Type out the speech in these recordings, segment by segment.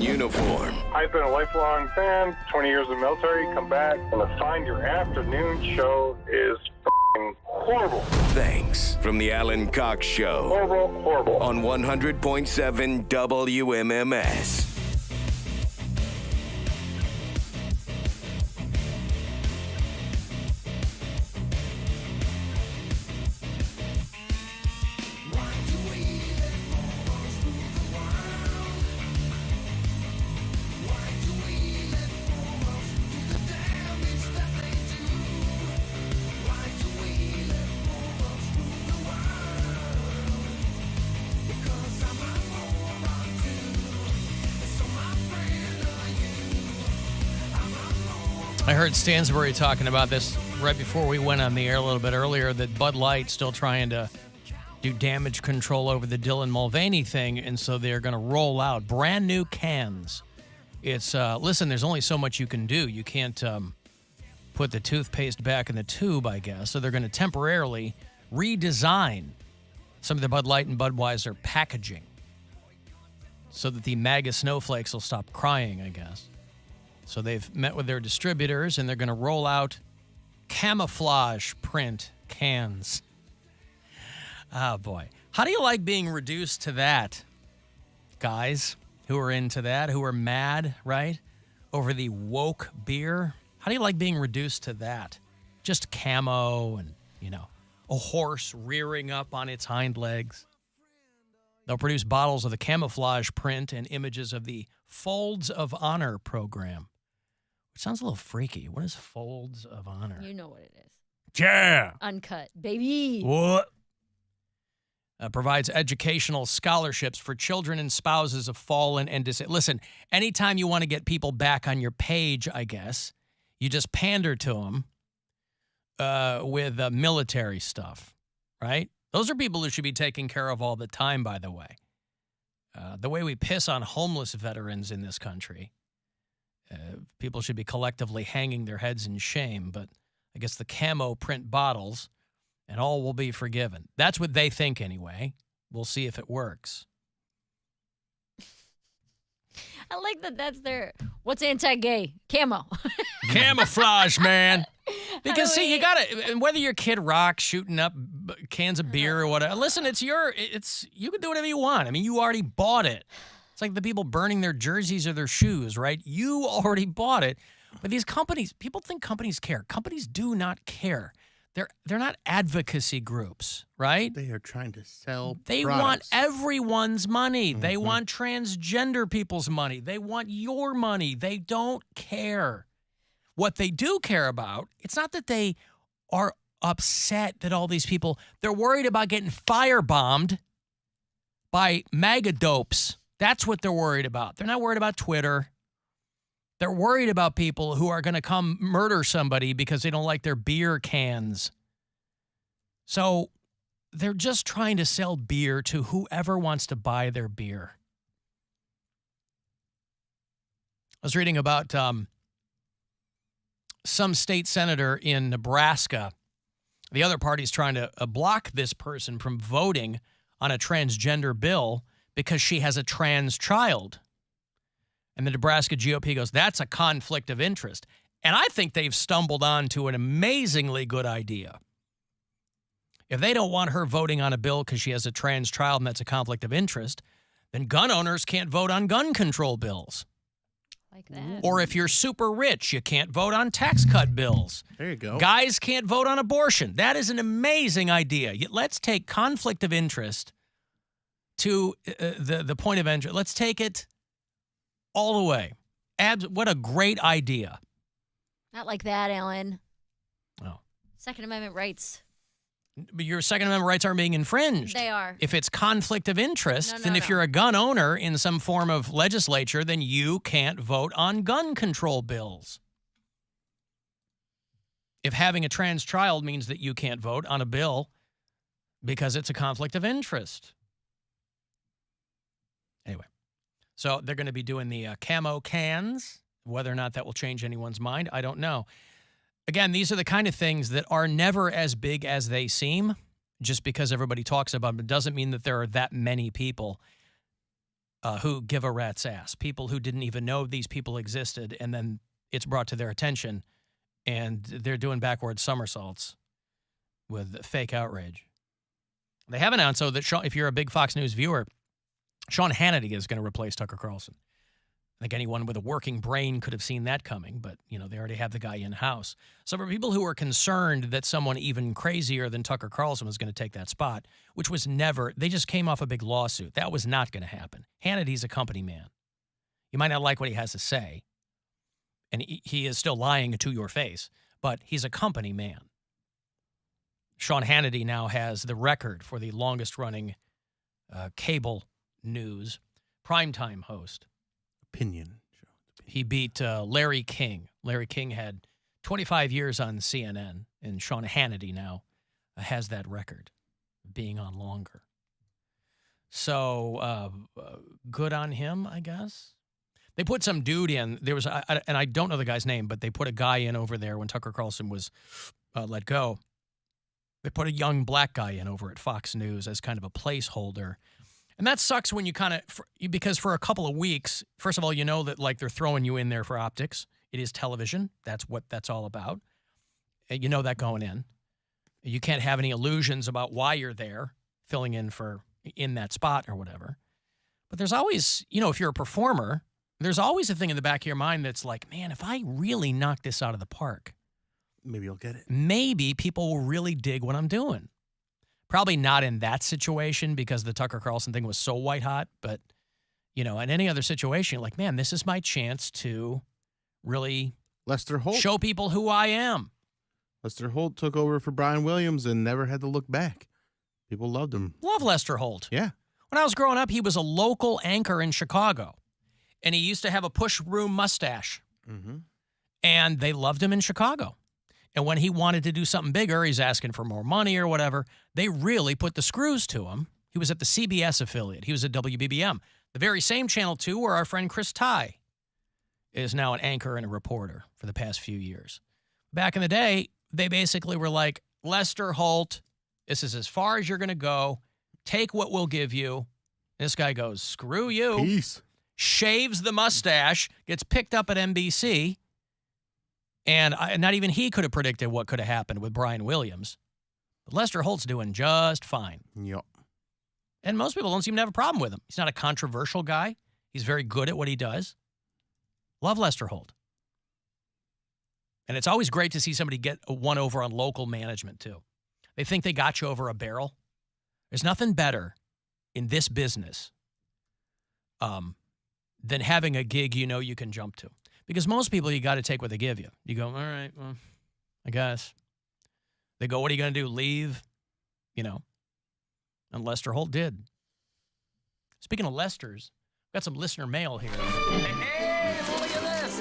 uniform. I've been a lifelong fan, 20 years in the military, come back, and to find your afternoon show is f***ing horrible. Thanks from the Alan Cox Show. Horrible. On 100.7 WMMS. I heard Stansbury talking about this right before we went on the air a little bit earlier, that Bud Light's still trying to do damage control over the Dylan Mulvaney thing, and so they're going to roll out brand new cans. It's, listen, there's only so much you can do. You can't put the toothpaste back in the tube, I guess, so they're going to temporarily redesign some of the Bud Light and Budweiser packaging so that the MAGA snowflakes will stop crying, I guess. So they've met with their distributors, and they're going to roll out camouflage print cans. Oh, boy. How do you like being reduced to that, guys who are into that, who are mad, right, over the woke beer? How do you like being reduced to that? Just camo and, you know, a horse rearing up on its hind legs. They'll produce bottles of the camouflage print and images of the Folds of Honor program. Which sounds a little freaky. What is Folds of Honor? You know what it is. Yeah. Uncut, baby. What? Provides educational scholarships for children and spouses of fallen and disabled. Listen, anytime you want to get people back on your page, I guess, you just pander to them with military stuff, right? Those are people who should be taken care of all the time, by the way. The way we piss on homeless veterans in this country. People should be collectively hanging their heads in shame, but I guess the camo print bottles and all will be forgiven. That's what they think anyway. We'll see if it works. I like that that's their, what's anti-gay? Camo. Camouflage, man. Because, see, you got to, whether you're Kid Rock shooting up cans of beer or whatever, listen, you can do whatever you want. I mean, you already bought it. It's like the people burning their jerseys or their shoes, right? You already bought it. But these companies, people think companies care. Companies do not care. They're not advocacy groups, right? They are trying to sell They products. want everyone's money. They want transgender people's money. They want your money. They don't care. What they do care about, it's not that they are upset that all these people, they're worried about getting firebombed by MAGA dopes. That's what they're worried about. They're not worried about Twitter. They're worried about people who are going to come murder somebody because they don't like their beer cans. So they're just trying to sell beer to whoever wants to buy their beer. I was reading about some state senator in Nebraska. The other party's trying to block this person from voting on a transgender bill because she has a trans child. And the Nebraska GOP goes, that's a conflict of interest. And I think they've stumbled onto an amazingly good idea. If they don't want her voting on a bill because she has a trans child and that's a conflict of interest, then gun owners can't vote on gun control bills. Like that. Or if you're super rich, you can't vote on tax cut bills. There you go. Guys can't vote on abortion. That is an amazing idea. Let's take conflict of interest to the point of entry. Let's take it all the way. What a great idea. Not like that, Alan. Oh. Second Amendment rights. But your Second Amendment rights are being infringed. They are. If it's conflict of interest, No, then if no. you're a gun owner in some form of legislature, then you can't vote on gun control bills. If having a trans child means that you can't vote on a bill because it's a conflict of interest. Anyway, so they're going to be doing the camo cans. Whether or not that will change anyone's mind, I don't know. Again, these are the kind of things that are never as big as they seem. Just because everybody talks about them doesn't mean that there are that many people who give a rat's ass. People who didn't even know these people existed, and then it's brought to their attention, and they're doing backward somersaults with fake outrage. They have announced, though, that if you're a big Fox News viewer, Sean Hannity is going to replace Tucker Carlson. I think anyone with a working brain could have seen that coming, but, they already have the guy in-house. So for people who were concerned that someone even crazier than Tucker Carlson was going to take that spot, which was never, they just came off a big lawsuit. That was not going to happen. Hannity's a company man. You might not like what he has to say, and he is still lying to your face, but he's a company man. Sean Hannity now has the record for the longest-running cable news primetime host. Opinion. He beat Larry King. Larry King had 25 years on CNN, and Sean Hannity now has that record, being on longer. So good on him, I guess. They put some dude in. There was, and I don't know the guy's name, but they put a guy in over there when Tucker Carlson was let go. They put a young black guy in over at Fox News as kind of a placeholder. And that sucks when you because for a couple of weeks, first of all, that they're throwing you in there for optics. It is television. That's what that's all about. And that going in. You can't have any illusions about why you're there, filling in that spot or whatever. But there's always, if you're a performer, there's always a thing in the back of your mind that's like, man, if I really knock this out of the park, maybe I'll get it. Maybe people will really dig what I'm doing. Probably not in that situation because the Tucker Carlson thing was so white hot, but, in any other situation, you're like, man, this is my chance to really Lester Holt. Show people who I am. Lester Holt took over for Brian Williams and never had to look back. People loved him. Love Lester Holt. Yeah. When I was growing up, he was a local anchor in Chicago, and he used to have a push broom mustache, and they loved him in Chicago. And when he wanted to do something bigger, he's asking for more money or whatever, they really put the screws to him. He was at the CBS affiliate. He was at WBBM. The very same Channel 2 where our friend Chris Ty is now an anchor and a reporter for the past few years. Back in the day, they basically were like, Lester Holt, this is as far as you're going to go. Take what we'll give you. This guy goes, screw you. Peace. Shaves the mustache, gets picked up at NBC. And not even he could have predicted what could have happened with Brian Williams. But Lester Holt's doing just fine. Yep. And most people don't seem to have a problem with him. He's not a controversial guy. He's very good at what he does. Love Lester Holt. And it's always great to see somebody get one over on local management, too. They think they got you over a barrel. There's nothing better in this business than having a gig you can jump to. Because most people, you got to take what they give you. You go, all right, well, I guess. They go, what are you going to do? Leave? And Lester Holt did. Speaking of Lesters, got some listener mail here. Hey, look at this.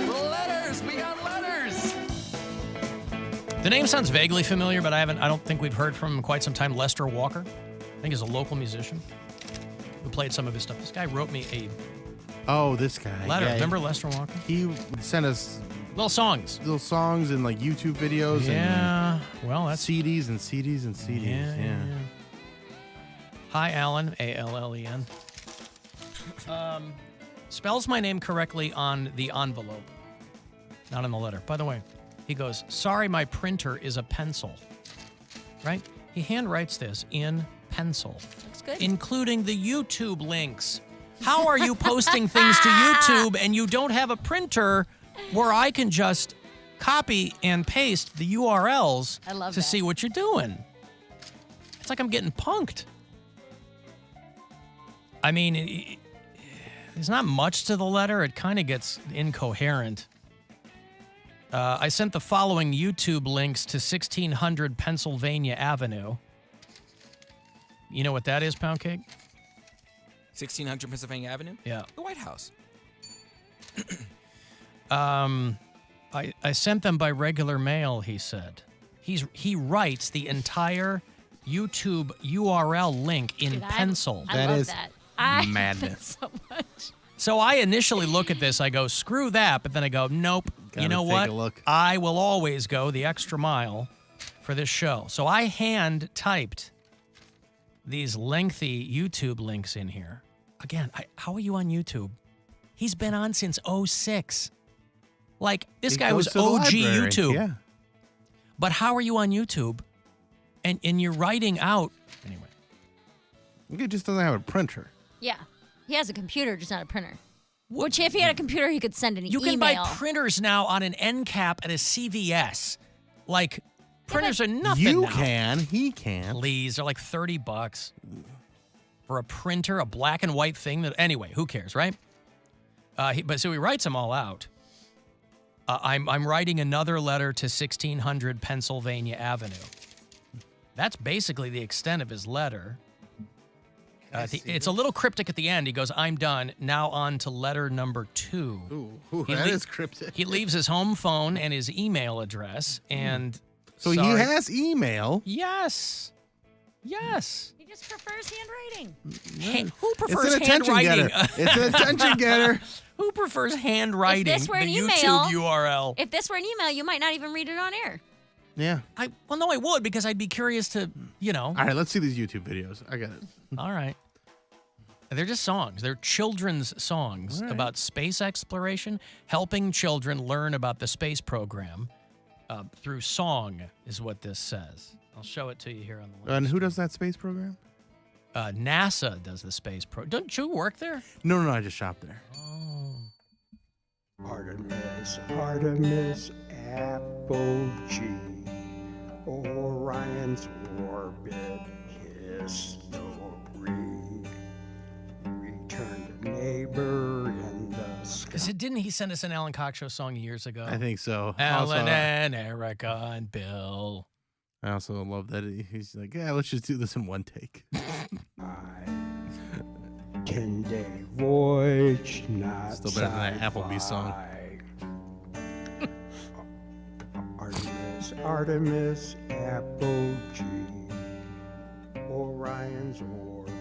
Letters. We got letters. The name sounds vaguely familiar, but I don't think we've heard from him in quite some time. Lester Walker. I think he's a local musician who played some of his stuff. This guy wrote me a this guy. letter. Yeah, Remember Lester Walker? He sent us Little songs. and YouTube videos Yeah. Well, and that's CDs and CDs and CDs. Yeah. Hi, Alan, A-L-L-E-N. Spells my name correctly on the envelope, not on the letter. By the way, he goes, sorry, my printer is a pencil. Right? He handwrites this in pencil. Looks good. Including the YouTube links. How are you posting things to YouTube and you don't have a printer where I can just copy and paste the URLs I love to that. see what you're doing? It's like I'm getting punked. I mean, there's not much to the letter. It kind of gets incoherent. I sent the following YouTube links to 1600 Pennsylvania Avenue. You know what that is, Poundcake? 1600 Pennsylvania Avenue? Yeah. The White House. I sent them by regular mail, he said. He writes the entire YouTube URL link in Dude, pencil. I That love is that. I love madness. that so much. So I initially look at this, I go, screw that, but then I go, nope. Gotta You know take what? a look. I will always go the extra mile for this show. So I hand typed these lengthy YouTube links in here. again, how are you on YouTube? He's been on since 06. Like, this He guy goes was to the OG library. YouTube. Yeah. But how are you on YouTube? And you're writing out. Anyway. He just doesn't have a printer. Yeah. He has a computer, just not a printer. Which, if he had a computer, he could send an email. You can buy printers now on an end cap at a CVS. Like, printers are nothing You now. can. He can. Please, they're like $30 for a printer, a black and white thing. That anyway, who cares, right? But so he writes them all out. I'm writing another letter to 1600 Pennsylvania Avenue. That's basically the extent of his letter. It's a little cryptic at the end. He goes, "I'm done. Now on to letter number 2." Ooh, that is cryptic. He leaves his home phone and his email address, and So he has email. Yes. He just prefers handwriting. Who prefers It's an attention handwriting? getter. It's an attention getter. Who prefers handwriting? If this were an the email- YouTube URL. If this were an email, you might not even read it on air. Yeah. Well, no, I would, because I'd be curious to, All right, let's see these YouTube videos. I got it. All right. They're just songs. They're children's songs about space exploration, helping children learn about the space program through song, is what this says. I'll show it to you here on the list. And who does that space program? NASA does the space program. Don't you work there? No, I just shop there. Artemis, Apogee, Orion's orbit, history, return to neighbor in the sky. Didn't he send us an Alan Cox Show song years ago? I think so. Alan and Erica and Bill. I also love that he's like, yeah, let's just do this in one take. 10-day voyage, not Still better than that Applebee's song. Artemis, Apogee, Orion's orbit.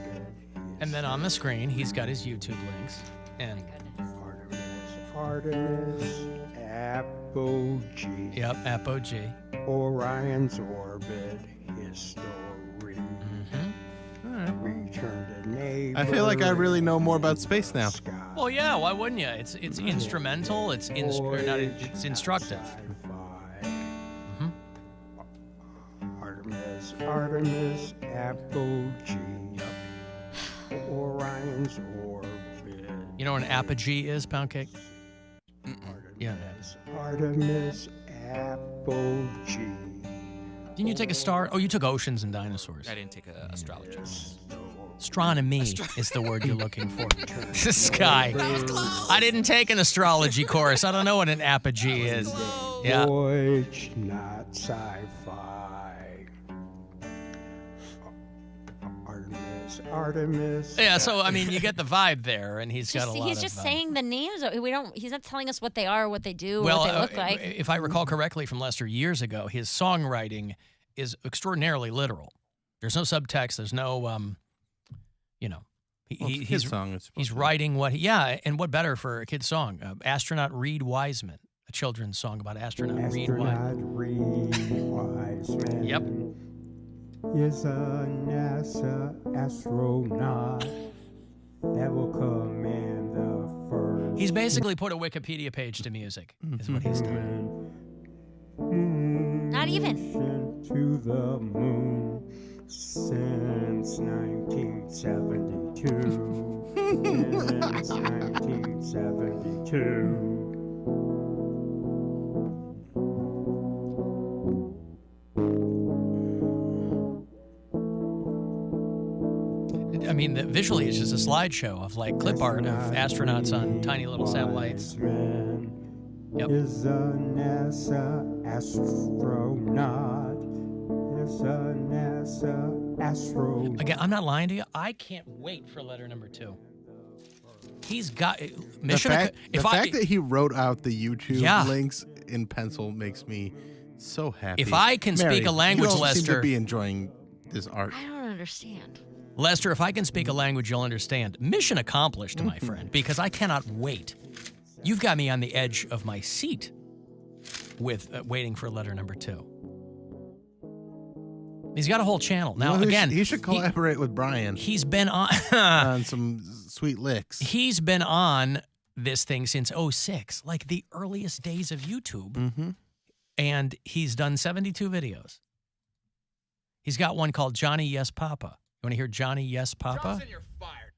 And then on the screen, he's got his YouTube links. And Artemis, Apogee. Yep, Apogee. Orion's orbit, history. Return to neighbor. I feel like I really know more about space now. Well, yeah, why wouldn't you? It's instrumental, it's instructive. Artemis, Apogee, Orion's orbit. You know what an apogee is, Poundcake? Yeah. Artemis, Apogee. Didn't you take a star? Oh, you took oceans and dinosaurs. I didn't take a astrology. Astronomy is the word you're looking for. This guy. I didn't take an astrology course. I don't know what an apogee is. Yeah. Voyage, not sci-fi. Artemis. Yeah, so I mean, you get the vibe there, and he's got a lot He's of. just saying the names. He's not telling us what they are, what they do, Well, what they look like. if I recall correctly from Lester years ago, his songwriting is extraordinarily literal. There's no subtext. There's no, he's writing what and what better for a kid's song? Astronaut Reed Wiseman, a children's song about astronaut Reed Wiseman. Yep. Is a NASA astronaut that will command the first. He's basically put a Wikipedia page to music, is what he's done. Not even. To the moon since 1972. Since 1972. I mean, visually, it's just a slideshow of like clip art of astronauts on tiny little satellites. Yep. Is a NASA astronaut. Is a NASA astronaut. Again, I'm not lying to you. I can't wait for letter number 2. He's got mission. The fact that he wrote out the YouTube links in pencil makes me so happy. If I can speak a language, you don't seem Lester, to be enjoying this art. I don't understand. Lester, if I can speak a language you'll understand, mission accomplished, my friend, because I cannot wait. You've got me on the edge of my seat with waiting for letter number 2. He's got a whole channel. Now, Well, again, he should collaborate with Brian. He's been on on some Sweet Licks. He's been on this thing since 06, like the earliest days of YouTube. Mm-hmm. And he's done 72 videos. He's got one called Johnny Yes Papa. You want to hear Johnny Yes Papa? Johnson, you're fired.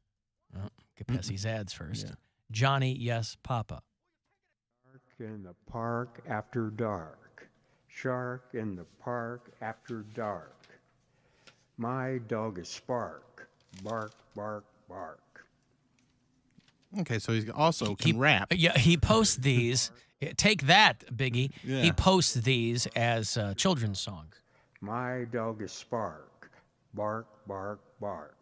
Oh, get past these ads first. Yeah. Johnny Yes Papa. Shark in the park after dark. Shark in the park after dark. My dog is Spark. Bark, bark, bark. Okay, so he's also can rap. Yeah, he posts these. Take that, Biggie. Yeah. He posts these as children's songs. My dog is Spark. Bark, bark, bark.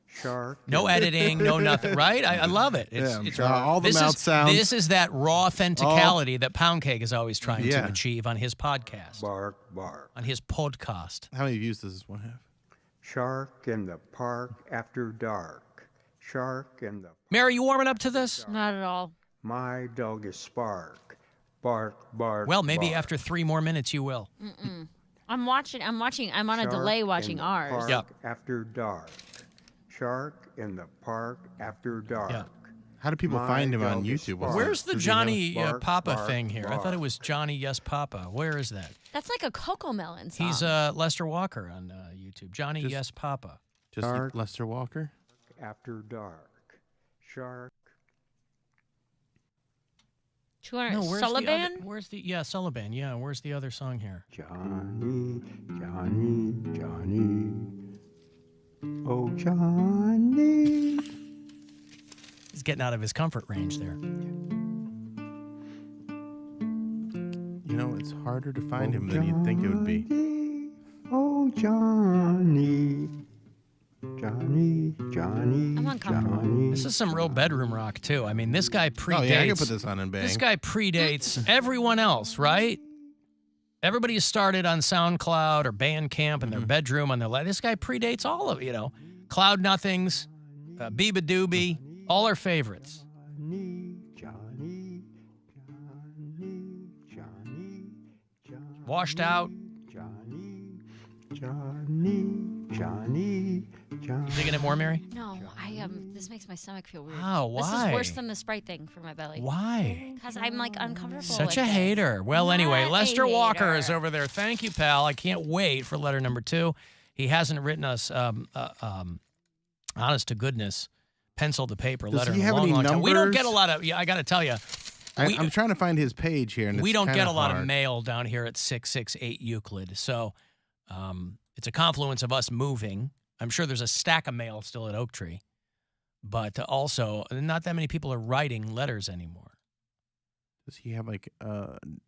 Shark. No editing, no nothing, right? I love it. It's all the mouth sounds. This is that raw authenticality that Poundcake is always trying to Yeah. achieve on his podcast, Bark, bark. on his podcast. How many views does this one have? Shark in the park after dark. Shark in the. Mary, you warming up to this? Not at all. My dog is Spark. Bark, bark. Well, maybe bark. after 3 more minutes you will. I'm watching. I'm on a Shark delay in watching the ours. Park Yep. After dark. Shark in the park after dark. Yeah. How do people My find him on dog is YouTube? Spark. Where's the Does he have- Johnny Bark, Papa bark, thing here? I thought it bark. was Johnny Yes Papa. Where is that? That's like a Coco Melon song. He's Lester Walker on YouTube. Johnny Just- Yes Papa. Just Shark. Lester Walker? After dark. Shark. 200 No, where's Sullivan. the other, where's the Sullivan? Yeah, where's the other song here? Johnny, Johnny, Johnny. Oh, Johnny. He's getting out of his comfort range there. You know, it's harder to find him than you'd think it would be. Oh, Johnny. Johnny, Johnny. I'm uncomfortable. Johnny. This is some real bedroom rock too. I mean, this guy predates. Oh, yeah, I can put this on and bang. This guy predates everyone else, right? Everybody started on SoundCloud or Bandcamp in their bedroom on their This guy predates all of Cloud Nothings, Beeba Doobie, all our favorites. Johnny, Johnny, Johnny, Johnny, Johnny. Washed Out. Johnny, Johnny, Johnny, Johnny. Digging it more, Mary? No, this makes my stomach feel weird. Oh, This why? is worse than the Sprite thing for my belly. Why? Because I'm like uncomfortable. Such with a it. hater. Well, Not anyway, a Lester Walker is hater. over there. Thank you, pal. I can't wait for letter number 2. He hasn't written us, honest to goodness, pencil to paper Does letter he in a have long, any long time. We don't get a numbers? lot of. Yeah, I got to tell you, I'm trying to find his page here, and we it's don't get kinda a lot hard. of mail down here at 668 Euclid. So it's a confluence of us moving. I'm sure there's a stack of mail still at Oak Tree, but also not that many people are writing letters anymore. Does he have like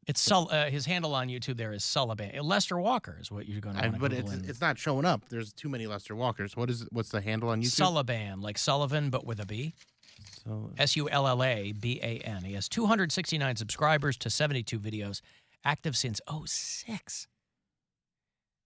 It's his handle on YouTube there is Sullivan. Lester Walker is what you're going to want to but Google in. it's not showing up. There's too many Lester Walkers. What's the handle on YouTube? Sullivan, like Sullivan, but with a B. Sullaban. He has 269 subscribers to 72 videos, active since 06.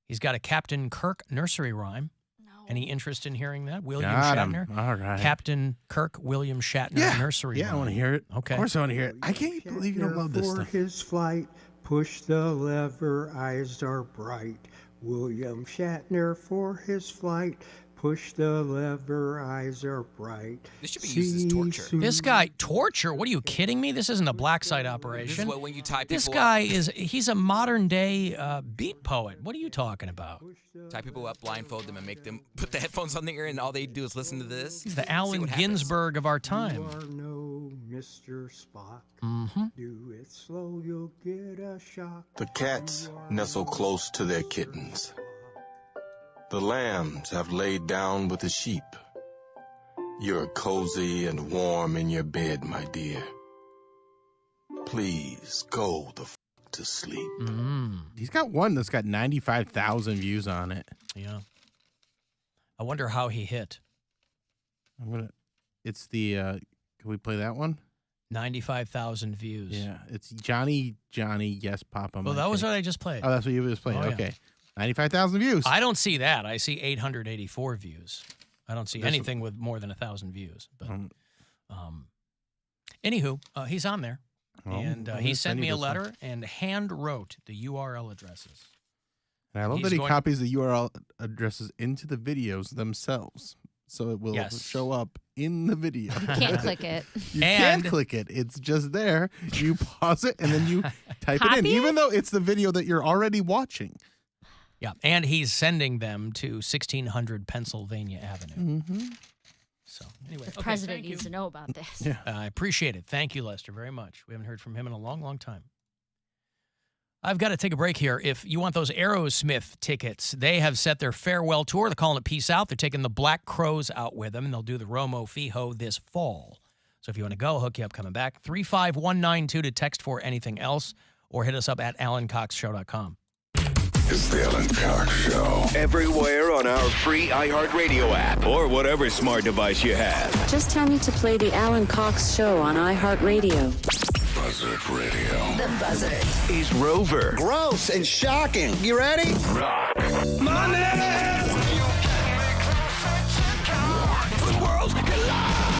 He's got a Captain Kirk nursery rhyme. No. Any interest in hearing that? William Got him. Shatner? All right. Captain Kirk William Shatner nursery Yeah, rhyme. I want to hear it. Okay. Of course I want to hear it. I can't believe you don't love this For stuff. his flight, push the lever, eyes are bright. William Shatner for his flight, push the lever, eyes are bright. This should be used as torture. This guy, torture? What are you kidding me? This isn't a black site This operation. is what when you tie people This up. guy he's a modern day beat poet. What are you talking about? Tie people up, blindfold them, and make them put the headphones on their ear, and all they do is listen to this. He's the See Allen what happens. Ginsberg of our You time. are no Mr. Spock. Mm-hmm. Do it slow, you'll get a shock. The cats nestle close to their kittens. The lambs have laid down with the sheep. You're cozy and warm in your bed, my dear. Please go the f to sleep. He's got one that's got 95,000 views on it. Yeah. I wonder how he hit. It's the, can we play that one? 95,000 views. Yeah, it's Johnny, Yes, Papa. Well, that was what I just played. Oh, that's what you was playing. Oh, yeah. Okay. 95,000 views. I don't see that. I see 884 views. I don't see anything with more than 1,000 views. But anywho, he's on there. Oh, And I'm he gonna sent send me you a this one. letter and hand wrote the URL addresses. And I love that he copies the URL addresses into the videos themselves. So it will show up in the video. You can't click it. You can't click it. It's just there. You pause it and then you type it in, even though it's the video that you're already watching. Yeah, and he's sending them to 1600 Pennsylvania Avenue. Mm-hmm. So anyway, The president needs to know about this. Yeah. I appreciate it. Thank you, Lester, very much. We haven't heard from him in a long, long time. I've got to take a break here. If you want those Aerosmith tickets, they have set their farewell tour. They're calling it Peace Out. They're taking the Black Crowes out with them, and they'll do the Romo Fijo this fall. So if you want to go, I'll hook you up coming back. 35192 to text for anything else, or hit us up at alancoxshow.com. It's the Alan Cox Show. Everywhere on our free iHeartRadio app or whatever smart device you have. Just tell me to play the Alan Cox Show on iHeartRadio. Buzzard Radio. The Buzzard. Is Rover. Gross and shocking. You ready? Rock. Money!